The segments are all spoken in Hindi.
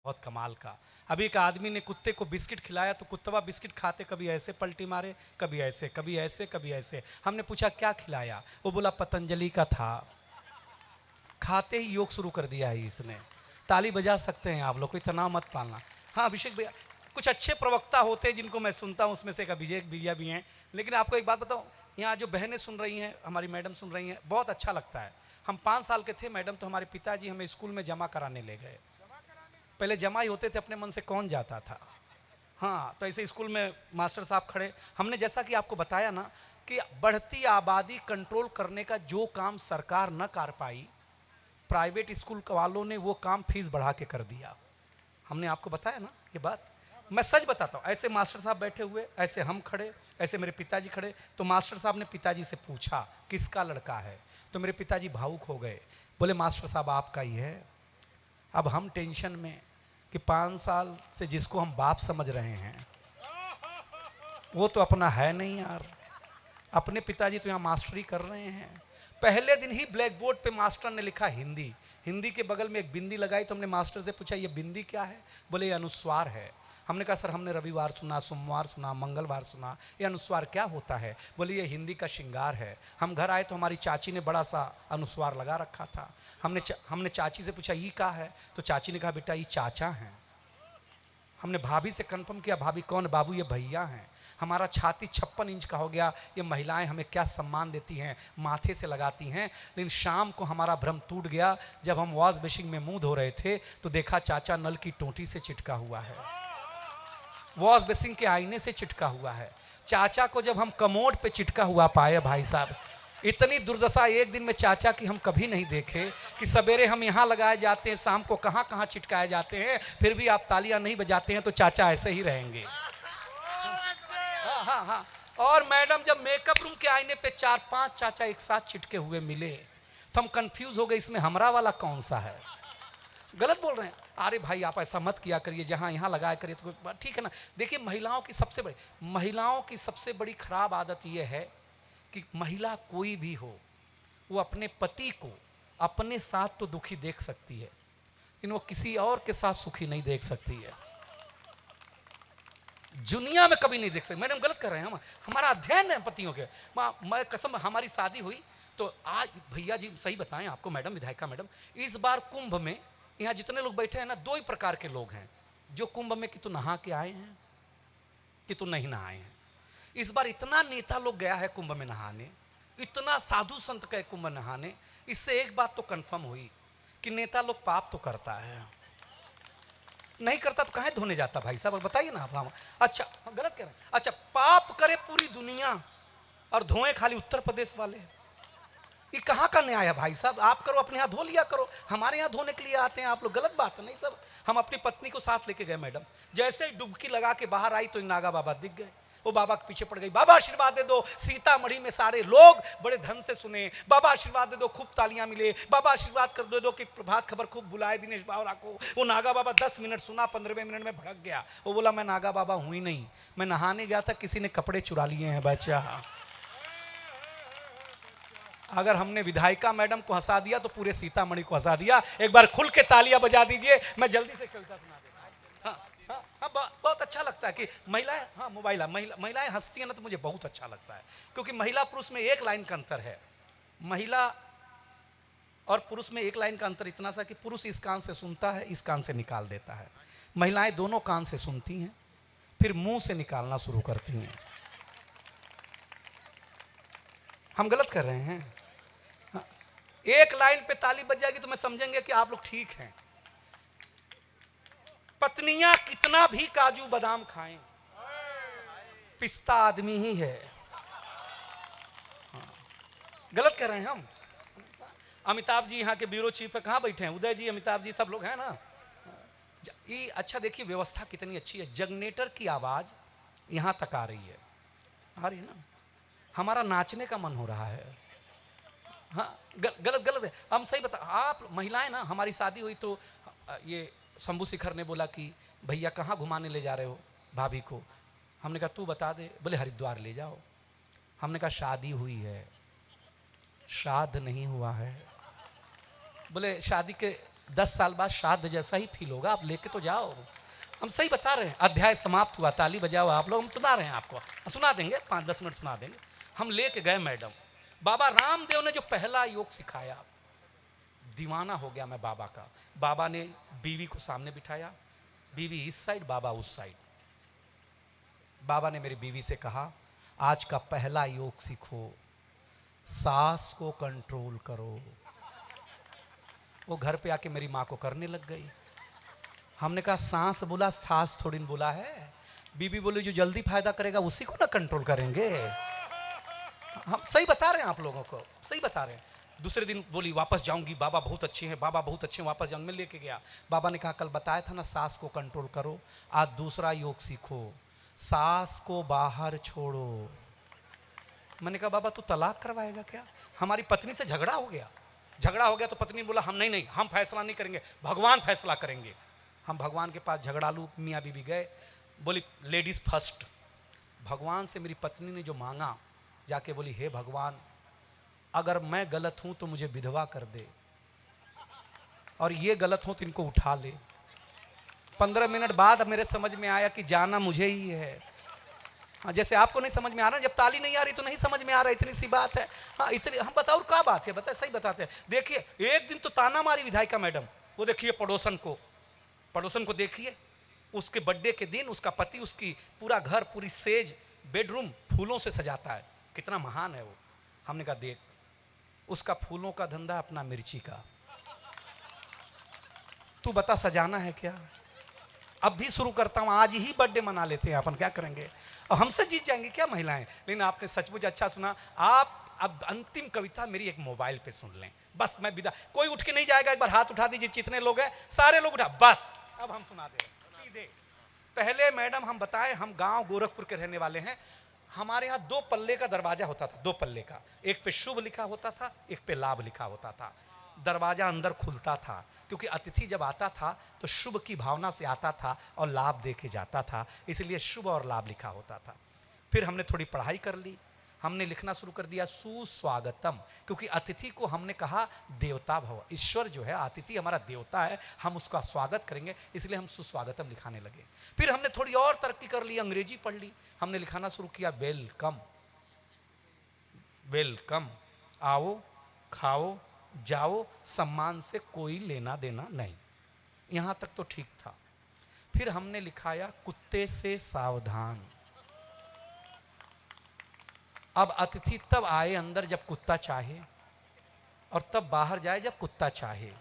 बहुत कमाल का। अभी एक आदमी ने कुत्ते को बिस्किट खिलाया तो कुत्ता बिस्किट खाते कभी ऐसे पलटी मारे, कभी ऐसे, कभी ऐसे, कभी ऐसे। हमने पूछा क्या खिलाया, वो बोला पतंजलि का था। खाते ही योग शुरू कर दिया है इसने। ताली बजा सकते हैं आप लोग, कोई तनाव मत पालना। हाँ अभिषेक भैया, कुछ अच्छे प्रवक्ता होते हैं जिनको मैं सुनता हूँ, उसमें से एक अभिषेक भैया भी हैं। लेकिन आपको एक बात बताऊँ, यहाँ जो बहनें सुन रही हैं, हमारी मैडम सुन रही हैं, बहुत अच्छा लगता है। हम 5 साल के थे मैडम, तो हमारे पिताजी हमें स्कूल में जमा कराने ले गए। पहले जमा ही होते थे, अपने मन से कौन जाता था। हाँ, तो ऐसे स्कूल में मास्टर साहब खड़े, हमने जैसा कि आपको बताया ना कि बढ़ती आबादी कंट्रोल करने का जो काम सरकार न कर पाई, प्राइवेट स्कूल वालों ने वो काम फीस बढ़ा के कर दिया। हमने आपको बताया ना ये बात। मैं सच बताता हूँ, ऐसे मास्टर साहब बैठे हुए, ऐसे हम खड़े, ऐसे मेरे पिताजी खड़े, तो मास्टर साहब ने पिताजी से पूछा किसका लड़का है, तो मेरे पिताजी भावुक हो गए, बोले मास्टर साहब आपका ही है। अब हम टेंशन में कि 5 साल से जिसको हम बाप समझ रहे हैं वो तो अपना है नहीं यार। अपने पिताजी तो यहाँ मास्टरी कर रहे हैं। पहले दिन ही ब्लैक बोर्ड पे मास्टर ने लिखा हिंदी, हिंदी के बगल में एक बिंदी लगाई, तो हमने मास्टर से पूछा ये बिंदी क्या है, बोले ये अनुस्वार है। हमने कहा सर हमने रविवार सुना, सोमवार सुना, मंगलवार सुना, ये अनुस्वार क्या होता है, बोले ये हिंदी का श्रृंगार है। हम घर आए तो हमारी चाची ने बड़ा सा अनुस्वार लगा रखा था। हमने चाची से पूछा ये क्या है, तो चाची ने कहा बेटा ये चाचा हैं। हमने भाभी से कंफर्म किया, भाभी कौन, बाबू ये भैया हैं। हमारा छाती 56 इंच का हो गया। ये महिलाएं हमें क्या सम्मान देती हैं, माथे से लगाती हैं। लेकिन शाम को हमारा भ्रम टूट गया, जब हम वॉश बेसिन में मुंह धो रहे थे तो देखा चाचा नल की टोंटी से चिटका हुआ है, वॉश बेसिन के आईने से चिटका हुआ है। चाचा को जब हम कमोड पे चिटका हुआ पाए भाई साहब, इतनी दुर्दशा एक दिन में चाचा की हम कभी नहीं देखे कि सवेरे हम यहाँ लगाए जाते हैं, शाम को कहाँ कहाँ चिटकाए जाते हैं, फिर भी आप तालियां नहीं बजाते हैं तो चाचा ऐसे ही रहेंगे। हाँ हाँ हाँ। और मैडम जब मेकअप रूम के आईने पे 4-5 चाचा एक साथ चिटके हुए मिले तो हम कंफ्यूज हो गए, इसमें हमरा वाला कौन सा है। गलत बोल रहे हैं, अरे भाई आप ऐसा मत किया करिए, जहाँ यहाँ लगाया करिए तो ठीक है ना। देखिए महिलाओं की सबसे बड़ी खराब आदत यह है कि महिला कोई भी हो, वो अपने पति को अपने साथ तो दुखी देख सकती है, लेकिन वो किसी और के साथ सुखी नहीं देख सकती है, दुनिया में कभी नहीं देख सकती। मैडम गलत कर रहे हैं हम, हमारा अध्ययन है पतियों के। मैं कसम, हमारी शादी हुई तो आज भैया जी सही बताएं आपको, मैडम विधायिका मैडम, इस बार कुंभ में यहाँ जितने लोग बैठे हैं ना, 2 ही प्रकार के लोग हैं जो कुंभ में कि तो नहा के आए हैं कि तो नहीं नहाए हैं। इस बार इतना नेता लोग गया है कुंभ में नहाने, इतना साधु संत गए कुंभ नहाने, इससे एक बात तो कंफर्म हुई कि नेता लोग पाप तो करता है, नहीं करता तो कहाँ धोने जाता भाई साहब, बताइए ना आप। अच्छा गलत कह रहे हैं, अच्छा पाप करे पूरी दुनिया और धोए खाली उत्तर प्रदेश वाले, ये कहाँ का न्याय है भाई साहब। आप करो अपने यहाँ धो लिया करो, हमारे यहाँ धोने के लिए आते हैं आप लोग, गलत बात है नहीं सब। हम अपनी पत्नी को साथ लेके गए मैडम, जैसे ही डुबकी लगा के बाहर आई तो नागा बाबा दिख गए, वो बाबा के पीछे पड़ गई, बाबा आशीर्वाद दे दो। सीतामढ़ी में सारे लोग बड़े धन से सुने, बाबा आशीर्वाद दे दो, खूब तालियां मिले, बाबा आशीर्वाद कर दो कि प्रभात खबर खूब बुलाए दिनेश बावरा को। वो नागा बाबा 10 मिनट सुना, 15वें मिनट में भड़क गया। वो बोला मैं नागा बाबा हुई नहीं, मैं नहाने गया था, किसी ने कपड़े चुरा लिए हैं बच्चा। अगर हमने विधायिका मैडम को हंसा दिया तो पूरे सीतामढ़ी को हंसा दिया। एक बार खुल के तालियां बजा दीजिए, मैं जल्दी से कविता सुना देता। हाँ हाँ हाँ, बहुत अच्छा लगता है कि महिलाएं, हाँ महिलाएं हंसती हैं ना तो मुझे बहुत अच्छा लगता है, क्योंकि महिला पुरुष में एक लाइन का अंतर है। महिला और पुरुष में एक लाइन का अंतर इतना सा कि पुरुष इस कान से सुनता है, इस कान से निकाल देता है, महिलाएं दोनों कान से सुनती हैं फिर मुंह से निकालना शुरू करती हैं। हम गलत कर रहे हैं। एक लाइन पे ताली बज जाएगी तो मैं समझेंगे कि आप लोग ठीक हैं। पत्नियां कितना भी काजू बादाम खाएं, पिस्ता आदमी ही है। गलत कर रहे हैं हम। अमिताभ जी यहाँ के ब्यूरो चीफ है, कहाँ बैठे हैं, उदय जी, अमिताभ जी, सब लोग हैं ना। ये अच्छा देखिए व्यवस्था कितनी अच्छी है, जनरेटर की आवाज यहाँ तक आ रही है, आ रही है ना। हमारा नाचने का मन हो रहा है। हाँ गलत है, हम सही बता। आप महिलाएं ना, हमारी शादी हुई तो ये शंभू शिखर ने बोला कि भैया कहाँ घुमाने ले जा रहे हो भाभी को। हमने कहा तू बता दे, बोले हरिद्वार ले जाओ। हमने कहा शादी हुई है, श्राद्ध नहीं हुआ है। बोले शादी के 10 साल बाद श्राद्ध जैसा ही फील होगा, आप लेके तो जाओ। हम सही बता रहे हैं। अध्याय समाप्त हुआ, ताली बजाओ आप लोग, हम सुना रहे हैं आपको, सुना देंगे 5-10 मिनट सुना देंगे। हम लेके गए मैडम, बाबा रामदेव ने जो पहला योग सिखाया, दीवाना हो गया मैं बाबा का। बाबा ने बीवी को सामने बिठाया, बीवी इस साइड, बाबा उस साइड। बाबा ने मेरी बीवी से कहा, आज का पहला योग सीखो, सांस को कंट्रोल करो। वो घर पे आके मेरी माँ को करने लग गई। हमने कहा सांस बोला, सांस थोड़ी न बोला है। बीबी बोली जो जल्दी फायदा करेगा उसी को ना कंट्रोल करेंगे। हम सही बता रहे हैं आप लोगों को, सही बता रहे हैं। दूसरे दिन बोली वापस जाऊंगी, बाबा बहुत अच्छे हैं, बाबा बहुत अच्छे हैं, वापस जाऊंगी। मैं लेके गया। बाबा ने कहा कल बताया था ना सांस को कंट्रोल करो, आज दूसरा योग सीखो, सांस को बाहर छोड़ो। मैंने कहा बाबा तू तलाक करवाएगा क्या? हमारी पत्नी से झगड़ा हो गया। झगड़ा हो गया तो पत्नी ने बोला हम नहीं, हम फैसला नहीं करेंगे, भगवान फैसला करेंगे। हम भगवान के पास झगड़ालू मियाँ बीबी गए। बोली लेडीज फर्स्ट। भगवान से मेरी पत्नी ने जो मांगा, जाके बोली हे भगवान, अगर मैं गलत हूं तो मुझे विधवा कर दे, और ये गलत हो तो इनको उठा ले। 15 मिनट बाद मेरे समझ में आया कि जाना मुझे ही है। हाँ, जैसे आपको नहीं समझ में आ रहा, जब ताली नहीं आ रही तो नहीं समझ में आ रहा, इतनी सी बात है। हाँ इतनी, हम बताओ क्या बात है, बताए सही बताते हैं। देखिए एक दिन तो ताना मारी विधायिका मैडम, वो देखिए पड़ोसन को देखिए, उसके बर्थडे के दिन उसका पति उसकी पूरा घर, पूरी सेज, बेडरूम फूलों से सजाता है, कितना महान है वो। हमने कहा देख, उसका फूलों का धंधा, अपना मिर्ची का, तू बता सजाना है क्या? अब भी शुरू करता हूं, आज ही बर्थडे मना लेते हैं अपन, क्या करेंगे, और हमसे जीत जाएंगे क्या महिलाएं। लेकिन आपने सचमुच अच्छा सुना। आप अब अंतिम कविता मेरी एक मोबाइल पे सुन लें, बस मैं विदा, कोई उठ के नहीं जाएगा। एक बार हाथ उठा दीजिए, जितने लोग हैं सारे लोग उठा, बस अब हम सुना दे सीधे। पहले मैडम हम बताएं, हम गांव गोरखपुर के रहने वाले हैं। हमारे यहाँ 2 पल्ले का दरवाजा होता था, 2 पल्ले का, एक पे शुभ लिखा होता था, एक पे लाभ लिखा होता था। दरवाजा अंदर खुलता था, क्योंकि अतिथि जब आता था तो शुभ की भावना से आता था और लाभ दे के जाता था, इसलिए शुभ और लाभ लिखा होता था। फिर हमने थोड़ी पढ़ाई कर ली, हमने लिखना शुरू कर दिया सुस्वागतम, क्योंकि अतिथि को हमने कहा देवता भव, ईश्वर जो है अतिथि हमारा देवता है, हम उसका स्वागत करेंगे, इसलिए हम सुस्वागतम लिखाने लगे। फिर हमने थोड़ी और तरक्की कर ली, अंग्रेजी पढ़ ली, हमने लिखाना शुरू किया वेलकम, वेलकम, आओ खाओ जाओ, सम्मान से कोई लेना देना नहीं। यहां तक तो ठीक था। फिर हमने लिखाया कुत्ते से सावधान। अब अतिथि तब आए अंदर जब कुत्ता चाहे, और तब बाहर जाए जब कुत्ता चाहे।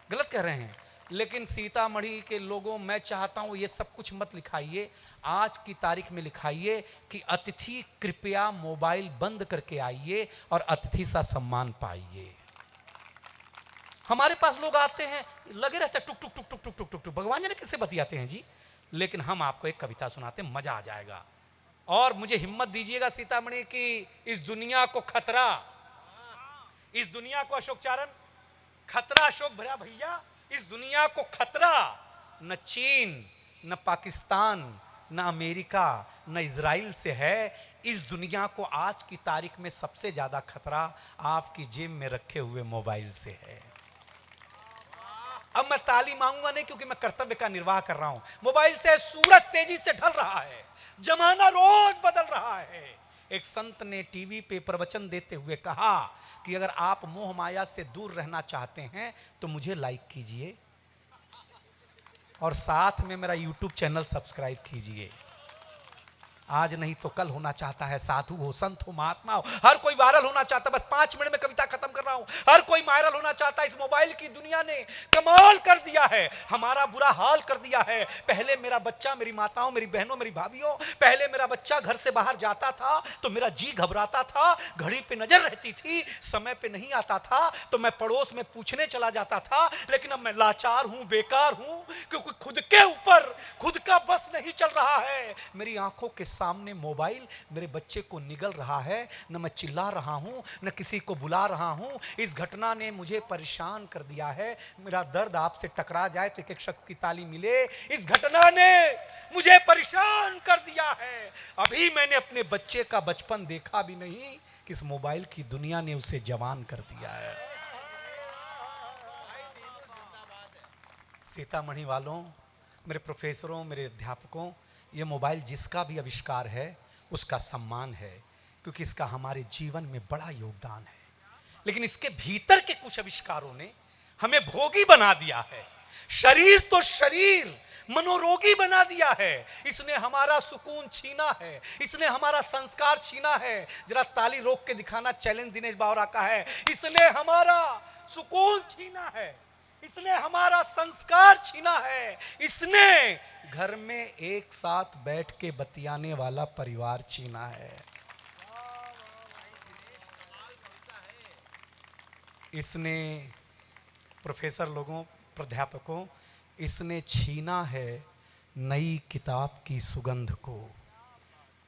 गलत कह रहे हैं, लेकिन सीतामढ़ी के लोगों, मैं चाहता हूं ये सब कुछ मत लिखाइए, आज की तारीख में लिखाइए कि अतिथि कृपया मोबाइल बंद करके आइए और अतिथि सा सम्मान पाइए। हमारे पास लोग आते हैं, लगे रहते हैं टुक टुक टुक टुक टुक टुक टुक टुक, भगवान जाने किससे बतियाते हैं जी। लेकिन हम आपको एक कविता सुनाते हैं, मजा आ जाएगा। और मुझे हिम्मत दीजिएगा सीतामढ़ी की, इस दुनिया को खतरा, इस दुनिया को अशोक चारण खतरा, अशोक भैया भैया, इस दुनिया को खतरा न चीन, न पाकिस्तान, न अमेरिका, न इजराइल से है। इस दुनिया को आज की तारीख में सबसे ज्यादा खतरा आपकी जेब में रखे हुए मोबाइल से है। अब मैं ताली मांगूंगा नहीं, क्योंकि मैं कर्तव्य का निर्वाह कर रहा हूं। मोबाइल से सूरज तेजी से ढल रहा है, जमाना रोज बदल रहा है। एक संत ने टीवी पे प्रवचन देते हुए कहा कि अगर आप मोह माया से दूर रहना चाहते हैं तो मुझे लाइक कीजिए और साथ में मेरा यूट्यूब चैनल सब्सक्राइब कीजिए। आज नहीं तो कल होना चाहता है, साधु हो, संत हो, महात्मा हो, हर कोई वायरल होना चाहता है। बस 5 मिनट में कविता खत्म कर रहा हूं। हर कोई वायरल होना चाहता है। इस मोबाइल की दुनिया ने कमाल कर दिया है, हमारा बुरा हाल कर दिया है। पहले मेरा बच्चा, मेरी माताओं, मेरी बहनों, मेरी भाभियों, पहले मेरा बच्चा घर से बाहर जाता था तो मेरा जी घबराता था, घड़ी पे नजर रहती थी, समय पे नहीं आता था तो मैं पड़ोस में पूछने चला जाता था। लेकिन अब मैं लाचार हूं, बेकार हूं, क्योंकि खुद के ऊपर खुद का बस नहीं चल रहा है। मेरी आंखों के सामने मोबाइल मेरे बच्चे को निगल रहा है, न मैं चिल्ला रहा हूं, न किसी को बुला रहा हूं। इस घटना ने मुझे परेशान कर दिया है। मेरा दर्द आपसे टकरा जाए तो एक शख्स की ताली मिले। इस घटना ने मुझे परेशान कर दिया है। अभी मैंने अपने बच्चे का बचपन देखा भी नहीं कि इस मोबाइल की दुनिया ने उसे जवान कर दिया है। सीतामढ़ी वालों, मेरे प्रोफेसरों, मेरे अध्यापकों, ये मोबाइल जिसका भी आविष्कार है उसका सम्मान है, क्योंकि इसका हमारे जीवन में बड़ा योगदान है। लेकिन इसके भीतर के कुछ आविष्कारों ने हमें भोगी बना दिया है। शरीर तो शरीर मनोरोगी बना दिया है। इसने हमारा सुकून छीना है, इसने हमारा संस्कार छीना है। जरा ताली रोक के दिखाना चैलेंज दिनेश बावरा का है। इसने हमारा सुकून छीना है, इसने हमारा संस्कार छीना है, इसने घर में एक साथ बैठ के बतियाने वाला परिवार छीना है। इसने प्रोफेसर लोगों, प्राध्यापकों, इसने छीना है नई किताब की सुगंध को।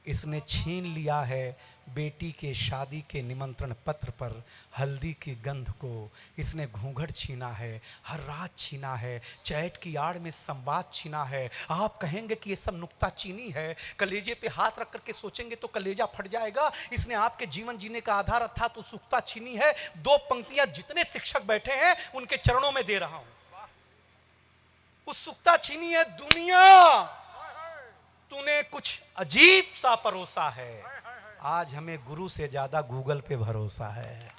इसने छीन लिया है बेटी के शादी के निमंत्रण पत्र पर हल्दी की गंध को। इसने घूंघट छीना है, हर रात छीना है, चैट की आड़ में संवाद छीना है। आप कहेंगे कि ये सब नुक्ताचीनी है, कलेजे पे हाथ रख करके सोचेंगे तो कलेजा फट जाएगा। इसने आपके जीवन जीने का आधार अर्थात उत्सुकता छीनी है। दो पंक्तियां जितने शिक्षक बैठे हैं उनके चरणों में दे रहा हूं। उत्सुकता छीनी है। दुनिया, तूने कुछ अजीब सा परोसा है। आज हमें गुरु से ज्यादा गूगल पे भरोसा है।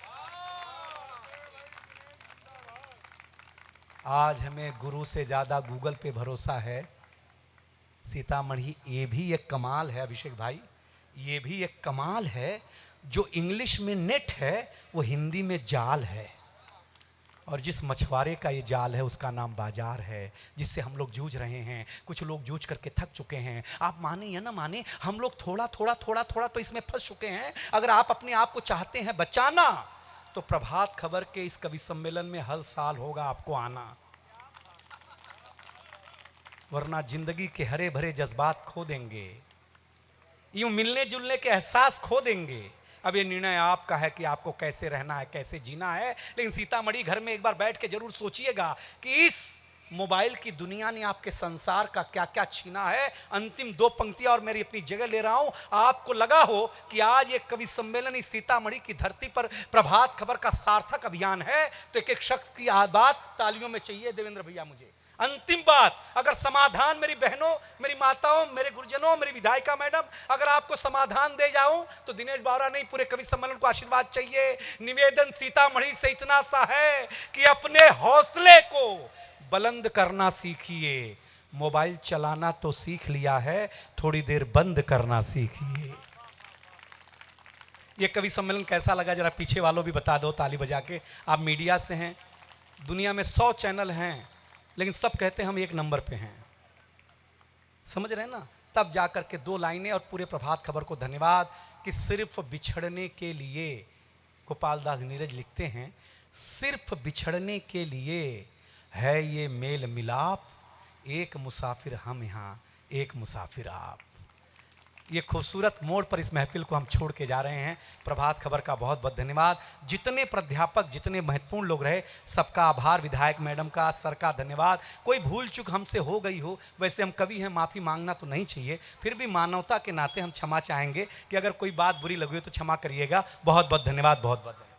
आज हमें गुरु से ज्यादा गूगल पे भरोसा है। सीतामढ़ी, ये भी एक कमाल है अभिषेक भाई, ये भी एक कमाल है। जो इंग्लिश में नेट है वो हिंदी में जाल है। और जिस मछुआरे का ये जाल है उसका नाम बाजार है, जिससे हम लोग जूझ रहे हैं। कुछ लोग जूझ करके थक चुके हैं। आप माने या ना माने, हम लोग थोड़ा थोड़ा तो इसमें फंस चुके हैं। अगर आप अपने आप को चाहते हैं बचाना तो प्रभात खबर के इस कवि सम्मेलन में हर साल होगा आपको आना, वरना जिंदगी के हरे भरे जज्बात खो देंगे, यूं मिलने जुलने के एहसास खो देंगे। अब ये निर्णय आपका है कि आपको कैसे रहना है, कैसे जीना है। लेकिन सीतामढ़ी घर में एक बार बैठ के जरूर सोचिएगा कि इस मोबाइल की दुनिया ने आपके संसार का क्या क्या छीना है। अंतिम दो पंक्तियां और मेरी अपनी जगह ले रहा हूं। आपको लगा हो कि आज एक कवि सम्मेलन इस सीतामढ़ी की धरती पर प्रभात खबर का सार्थक अभियान है, तो एक एक शख्स की बात तालियों में चाहिए। देवेंद्र भैया, मुझे अंतिम बात, अगर समाधान मेरी बहनों, मेरी माताओं, मेरे गुरुजनों, मेरी विधायिका मैडम, अगर आपको समाधान दे जाऊं तो दिनेश बावरा नहीं, पूरे कवि सम्मेलन को आशीर्वाद चाहिए। निवेदन सीतामढ़ी से इतना सा है कि अपने हौसले को बुलंद करना सीखिए। मोबाइल चलाना तो सीख लिया है, थोड़ी देर बंद करना सीखिए। ये कवि सम्मेलन कैसा लगा जरा पीछे वालों भी बता दो ताली बजा के। आप मीडिया से हैं, दुनिया में 100 चैनल हैं, लेकिन सब कहते हैं हम एक नंबर पे हैं। समझ रहे हैं ना? तब जाकर के 2 लाइनें और पूरे प्रभात खबर को धन्यवाद कि सिर्फ बिछड़ने के लिए, गोपाल दास नीरज लिखते हैं, सिर्फ बिछड़ने के लिए है ये मेल मिलाप, एक मुसाफिर हम यहाँ, एक मुसाफिर आप। ये खूबसूरत मोड़ पर इस महफिल को हम छोड़ के जा रहे हैं। प्रभात खबर का बहुत बहुत धन्यवाद। जितने प्राध्यापक, जितने महत्वपूर्ण लोग रहे, सबका आभार। विधायक मैडम का, सर का धन्यवाद। कोई भूल चूक हमसे हो गई हो, वैसे हम कवि हैं, माफ़ी मांगना तो नहीं चाहिए, फिर भी मानवता के नाते हम क्षमा चाहेंगे कि अगर कोई बात बुरी लगी हो तो क्षमा करिएगा। बहुत बहुत धन्यवाद, बहुत बहुत धन्यवाद।